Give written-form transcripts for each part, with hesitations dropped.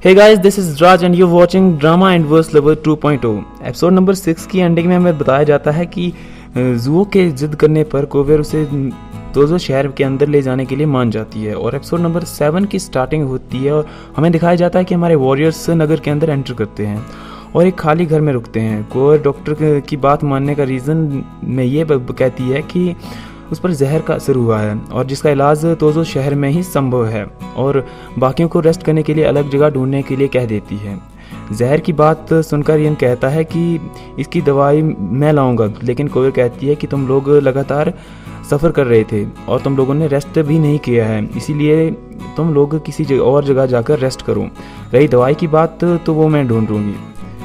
Hey guys, this is Raj and you're watching Drama and Verse Lover 2.0। Episode number 6 की ending में हमें बताया जाता है कि जुओ के जिद करने पर कोवेर उसे तोजो शहर के अंदर ले जाने के लिए मान जाती है और एपिसोड नंबर 7 की स्टार्टिंग होती है और हमें दिखाया जाता है कि हमारे वॉरियर्स नगर के अंदर एंटर करते हैं और एक खाली घर में रुकते हैं। कोवेर डॉक्टर की बात मानने का रीज़न में ये कहती है कि उस पर जहर का असर हुआ है और जिसका इलाज तोजो शहर में ही संभव है और बाकियों को रेस्ट करने के लिए अलग जगह ढूंढने के लिए कह देती है। जहर की बात सुनकर यन कहता है कि इसकी दवाई मैं लाऊंगा, लेकिन कोवेर कहती है कि तुम लोग लगातार सफ़र कर रहे थे और तुम लोगों ने रेस्ट भी नहीं किया है, इसीलिए तुम लोग किसी और जगह जाकर रेस्ट करो। रही दवाई की बात तो वो मैं ढूंढ लूँगी।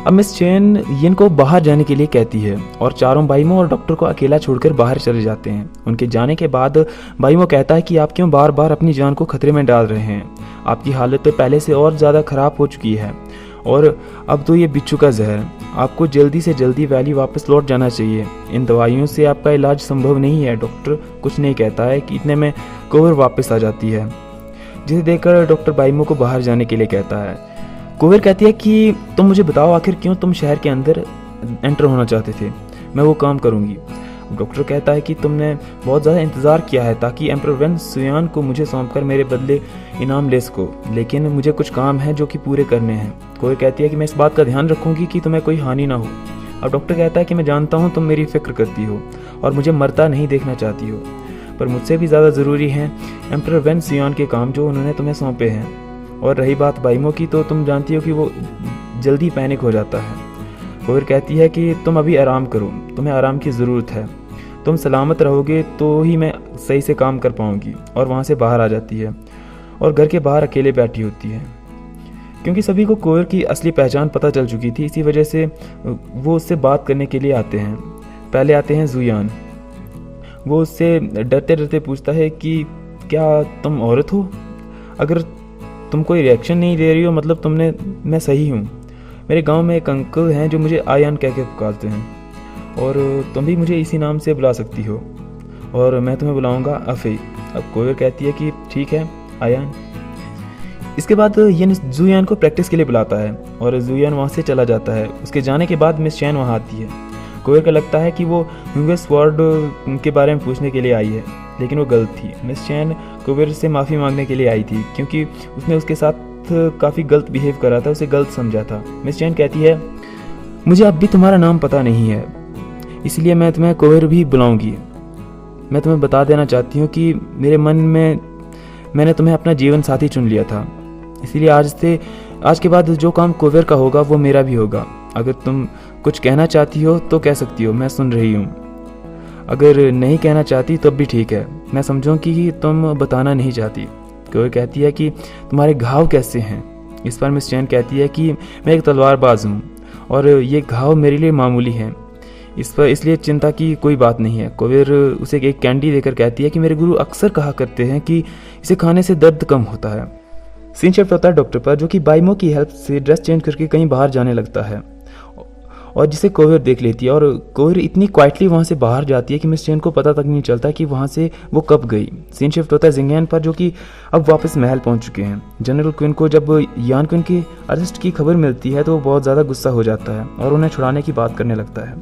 अब मिस चेन यिन को बाहर जाने के लिए कहती है और चारों बाइमो और डॉक्टर को अकेला छोड़कर बाहर चले जाते हैं। उनके जाने के बाद बाइमो कहता है कि आप क्यों बार बार अपनी जान को खतरे में डाल रहे हैं, आपकी हालत तो पहले से और ज़्यादा ख़राब हो चुकी है और अब तो ये बिच्छू का जहर, आपको जल्दी से जल्दी वैली वापस लौट जाना चाहिए, इन दवाइयों से आपका इलाज संभव नहीं है। डॉक्टर कुछ नहीं कहता है कि इतने में कोवेर वापस आ जाती है, जिसे देखकर डॉक्टर बाइमो को बाहर जाने के लिए कहता है। कोवेर कहती है कि तुम मुझे बताओ आखिर क्यों तुम शहर के अंदर एंटर होना चाहते थे, मैं वो काम करूंगी। डॉक्टर कहता है कि तुमने बहुत ज़्यादा इंतज़ार किया है ताकि एम्परर वेन सुयान को मुझे सौंपकर मेरे बदले इनाम ले सको, लेकिन मुझे कुछ काम है जो कि पूरे करने हैं। कोवेर कहती है कि मैं इस बात का ध्यान रखूंगी कि तुम्हें कोई हानि ना हो। अब डॉक्टर कहता है कि मैं जानता हूँ तुम मेरी फिक्र करती हो और मुझे मरता नहीं देखना चाहती हो, पर मुझसे भी ज़्यादा ज़रूरी हैं एम्परर वेन सुयान के काम जो उन्होंने तुम्हें सौंपे हैं। और रही बात बाइमो की, तो तुम जानती हो कि वो जल्दी पैनिक हो जाता है। कोवेर कहती है कि तुम अभी आराम करो, तुम्हें आराम की ज़रूरत है, तुम सलामत रहोगे तो ही मैं सही से काम कर पाऊँगी। और वहाँ से बाहर आ जाती है और घर के बाहर अकेले बैठी होती है। क्योंकि सभी को कोवेर की असली पहचान पता चल चुकी थी, इसी वजह से वो उससे बात करने के लिए आते हैं। पहले आते हैं जुयान, वो उससे डरते डरते पूछता है कि क्या तुम औरत हो? अगर तुम कोई रिएक्शन नहीं दे रही हो मतलब मैं सही हूँ। मेरे गांव में एक अंकल हैं जो मुझे आयान कह के पुकारते हैं और तुम भी मुझे इसी नाम से बुला सकती हो और मैं तुम्हें बुलाऊंगा अफे। अब कोवेर कहती है कि ठीक है आयान। इसके बाद ये जुयान को प्रैक्टिस के लिए बुलाता है और जुयान वहाँ से चला जाता है। उसके जाने के बाद मिस चैन वहाँ आती है। कोवेर को लगता है कि वो ह्यूगस वर्ड के बारे में पूछने के लिए आई है, लेकिन वो गलत थी। मिस चैन कोवेर से माफ़ी मांगने के लिए आई थी क्योंकि उसने उसके साथ काफ़ी गलत बिहेव करा था, उसे गलत समझा था। मिस चैन कहती है मुझे अब भी तुम्हारा नाम पता नहीं है, इसलिए मैं तुम्हें कोवेर भी बुलाऊंगी। मैं तुम्हें बता देना चाहती हूँ कि मेरे मन में मैंने तुम्हें अपना जीवन साथी चुन लिया था, इसलिए आज के बाद जो काम कोवेर का होगा वो मेरा भी होगा। अगर तुम कुछ कहना चाहती हो तो कह सकती हो, मैं सुन रही हूँ। अगर नहीं कहना चाहती तब भी ठीक है, मैं समझूंगी कि तुम बताना नहीं चाहती। कोवेर कहती है कि तुम्हारे घाव कैसे हैं? इस पर मिस चैन कहती है कि मैं एक तलवारबाज हूँ और ये घाव मेरे लिए मामूली हैं, इसलिए चिंता की कोई बात नहीं है। कोवेर उसे एक कैंडी देकर कहती है कि मेरे गुरु अक्सर कहा करते हैं कि इसे खाने से दर्द कम होता है। सीन शिफ्ट होता है डॉक्टर पर, जो कि बाइमो की हेल्प से ड्रेस चेंज करके कहीं बाहर जाने लगता है और जिसे कोवेर देख लेती है और कोवेर इतनी क्वाइटली वहाँ से बाहर जाती है कि मिस चेन को पता तक नहीं चलता कि वहाँ से वो कब गई। सीन शिफ्ट होता है जिंगैन पर, जो कि अब वापस महल पहुँच चुके हैं। जनरल क्विन को जब यान क्विन की अरेस्ट की खबर मिलती है तो वो बहुत ज़्यादा गुस्सा हो जाता है और उन्हें छुड़ाने की बात करने लगता है,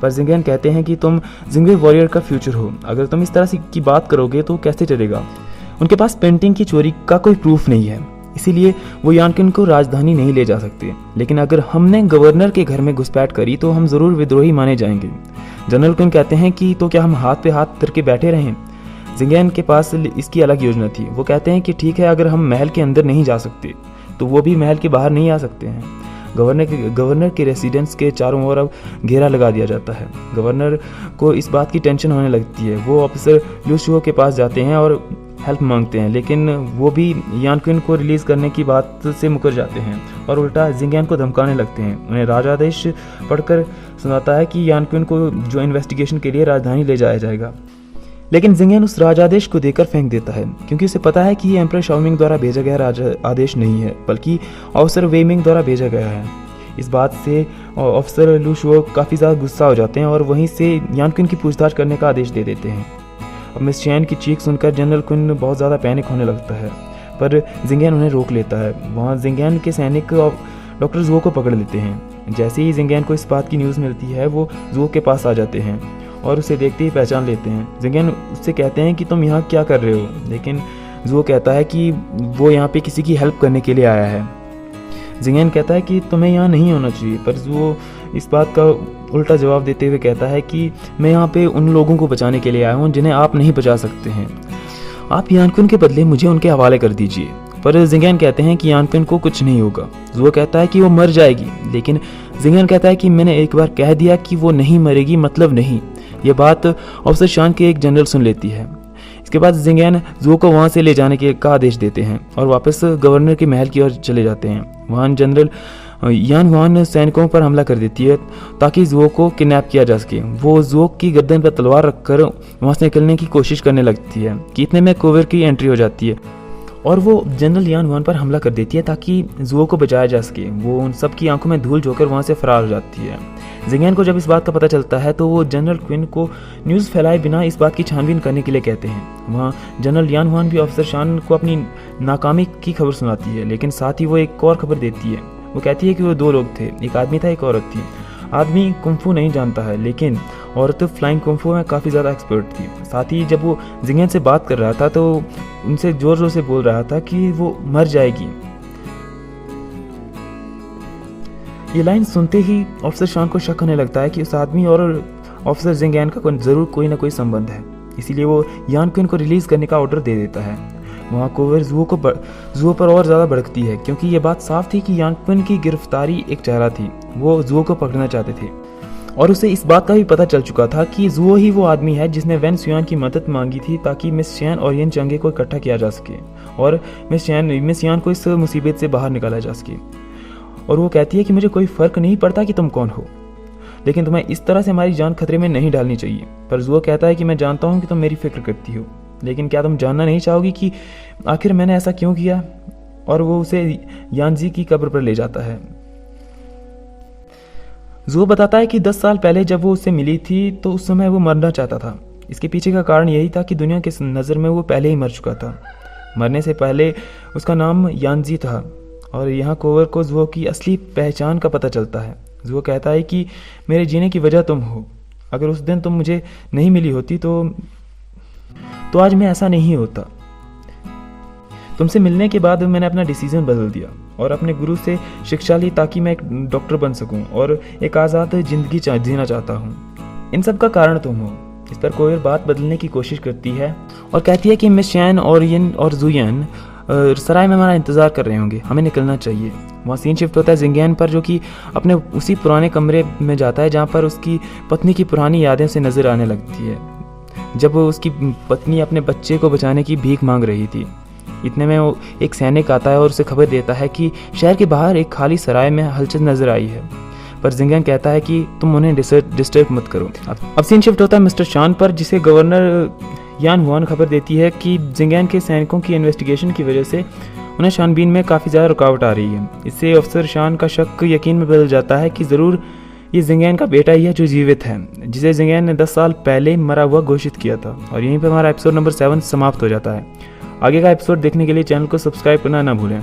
पर जिंगैन कहते हैं कि तुम जिंगवे वॉरियर का फ्यूचर हो, अगर तुम इस तरह से की बात करोगे तो कैसे चलेगा। उनके पास पेंटिंग की चोरी का कोई प्रूफ नहीं है, इसीलिए वो यानकिन को राजधानी नहीं ले जा सकते, लेकिन अगर हमने गवर्नर के घर में घुसपैठ करी तो हम ज़रूर विद्रोही माने जाएंगे। जनरल क्विन कहते हैं कि तो क्या हम हाथ पे हाथ धर के बैठे रहें? जिंगैन के पास इसकी अलग योजना थी। वो कहते हैं कि ठीक है, अगर हम महल के अंदर नहीं जा सकते तो वो भी महल के बाहर नहीं आ सकते हैं। गवर्नर के रेसिडेंस के चारों ओर अब घेरा लगा दिया जाता है। गवर्नर को इस बात की टेंशन होने लगती है। वो ऑफिसर लूशुओ के पास जाते हैं और हेल्प मांगते हैं, लेकिन वो भी यान क्विन को रिलीज़ करने की बात से मुकर जाते हैं और उल्टा जिंगैन को धमकाने लगते हैं। उन्हें राजादेश पढ़कर सुनाता है कि यान क्विन को जो इन्वेस्टिगेशन के लिए राजधानी ले जाया जाएगा, लेकिन जिंगैन उस राजादेश को देकर फेंक देता है क्योंकि उसे पता है कि ये एम्परर शाओमिंग द्वारा भेजा गया आदेश नहीं है, बल्कि ऑफिसर वेइमिंग द्वारा भेजा गया है। इस बात से ऑफिसर लूशुओ काफ़ी ज़्यादा गुस्सा हो जाते हैं और वहीं से यान क्विन की पूछताछ करने का आदेश दे देते हैं। अब मिस चैन की चीख सुनकर जनरल क्विन बहुत ज़्यादा पैनिक होने लगता है। पर जिंगैन उन्हें रोक लेता है। वहाँ जिंगैन के सैनिक डॉक्टर जुओ को पकड़ लेते हैं। जैसे ही जिंगैन को इस बात की न्यूज़ मिलती है वो जुओ के पास आ जाते हैं और उसे देखते ही पहचान लेते हैं। जिंगैन उससे कहते हैं कि तुम यहाँ क्या कर रहे हो, लेकिन जुओ कहता है कि वो यहाँ पे किसी की हेल्प करने के लिए आया है। जिंगैन कहता है कि तुम्हें यहाँ नहीं होना चाहिए, पर जुओ इस बात का उल्टा जवाब देते हुए कहता है कि मैं यहाँ पे उन लोगों को बचाने के लिए आया हूँ जिन्हें आप नहीं बचा सकते हैं। आप यानकुन के बदले मुझे उनके हवाले कर दीजिए। पर जिंगैन कहते हैं कि यानकुन को कुछ नहीं होगा। जुओ कहता है कि वो मर जाएगी, लेकिन जिंगैन कहता है कि मैंने एक बार कह दिया कि वो नहीं मरेगी, मतलब नहीं। ये बात अफसर शान के एक जनरल सुन लेती है। इसके बाद जिंगैन जुओ को वहाँ से ले जाने का आदेश देते हैं और वापस गवर्नर के महल की ओर चले जाते हैं। वहाँ जनरल यान हुआन सैनिकों पर हमला कर देती है ताकि जुओ को किडनैप किया जा सके। वो जुओ की गर्दन पर तलवार रखकर वहाँ से निकलने की कोशिश करने लगती है कि इतने में कोवेर की एंट्री हो जाती है और वो जनरल यान हुआन पर हमला कर देती है ताकि जुओ को बचाया जा सके। वो उन सब की आंखों में धूल झोंकर वहाँ से फरार हो जाती है। जिंगैन को जब इस बात का पता चलता है तो वो जनरल क्विन को न्यूज़ फैलाए बिना इस बात की छानबीन करने के लिए कहते हैं। वहाँ जनरल यान हुआन भी अफसर शान को अपनी नाकामी की खबर सुनाती है, लेकिन साथ ही वो एक और खबर देती है। वो कहती है कि वो दो लोग थे, एक आदमी था, एक औरत थी। आदमी कुंफू नहीं जानता है, लेकिन औरत फ्लाइंग कुंफू में काफ़ी ज़्यादा एक्सपर्ट थी। साथ ही जब वो जिंगैन से बात कर रहा था तो उनसे ज़ोर ज़ोर से बोल रहा था कि वो मर जाएगी। ये लाइन सुनते ही अफसर शान को शक होने लगता है कि उस आदमी और अफसर जिंगैन का ज़रूर कोई ना कोई संबंध है। इसीलिए वो यान क्विन को रिलीज़ करने का ऑर्डर दे देता है। वहाँ कोवेर जुओ पर और ज़्यादा भड़कती है क्योंकि ये बात साफ थी कि यान क्विन की गिरफ्तारी एक चारा थी। वो जुओ को पकड़ना चाहते थे और उसे इस बात का भी पता चल चुका था कि जुओ ही वो आदमी है जिसने वेन सुयान की मदद मांगी थी ताकि मिस शियान और येन चंगे को इकट्ठा किया जा सके और मिस शियान को इस मुसीबत से बाहर निकाला जा सके। और वो कहती है कि मुझे कोई फ़र्क नहीं पड़ता कि तुम कौन हो, लेकिन तुम्हें इस तरह से हमारी जान खतरे में नहीं डालनी चाहिए। पर जुओ कहता है कि मैं जानता हूँ कि तुम मेरी फिक्र करती हो, लेकिन क्या तुम जानना नहीं चाहोगी कि आखिर मैंने ऐसा क्यों किया। और वो उसे यानजी की कब्र पर ले जाता है। जुओ बताता है कि 10 साल पहले जब वो उससे मिली थी तो उस समय वो मरना चाहता था। इसके पीछे का कारण यही था कि दुनिया की नज़र में वो पहले ही मर चुका था। मरने से पहले उसका नाम यानजी था और यहाँ कोवर को जुओ की असली पहचान का पता चलता है। जुओ कहता है कि मेरे जीने की वजह तुम हो। अगर उस दिन तुम मुझे नहीं मिली होती तो आज मैं ऐसा नहीं होता। तुमसे मिलने के बाद मैंने अपना डिसीजन बदल दिया और अपने गुरु से शिक्षा ली ताकि मैं एक डॉक्टर बन सकूं और एक आज़ाद ज़िंदगी जीना चाहता हूं। इन सब का कारण तुम हो। इस पर कोयर बात बदलने की कोशिश करती है और कहती है कि मिस शैन और येन और जुयन सराय में हमारा इंतज़ार कर रहे होंगे, हमें निकलना चाहिए। वहाँ सीन शिफ्ट होता है जिंगैन पर, जो कि अपने उसी पुराने कमरे में जाता है जहाँ पर उसकी पत्नी की पुरानी यादें से नज़र आने लगती है, जब उसकी पत्नी अपने बच्चे को बचाने की भीख मांग रही थी। इतने में वो एक सैनिक आता है और उसे खबर देता है कि शहर के बाहर एक खाली सराय में हलचल नज़र आई है। पर जिंगैन कहता है कि तुम उन्हें डिस्टर्ब मत करो। अब सीन शिफ्ट होता है मिस्टर शान पर, जिसे गवर्नर यान हुआन खबर देती है कि जिंगैन के सैनिकों की इन्वेस्टिगेशन की वजह से उन्हें छानबीन में काफ़ी ज़्यादा रुकावट आ रही है। इससे अफसर शान का शक यकीन में बदल जाता है कि ज़रूर ये जिंगैन का बेटा ही है जो जीवित है, जिसे जिंगैन ने 10 साल पहले मरा हुआ घोषित किया था। और यहीं पर हमारा एपिसोड नंबर 7 समाप्त हो जाता है। आगे का एपिसोड देखने के लिए चैनल को सब्सक्राइब करना ना भूलें।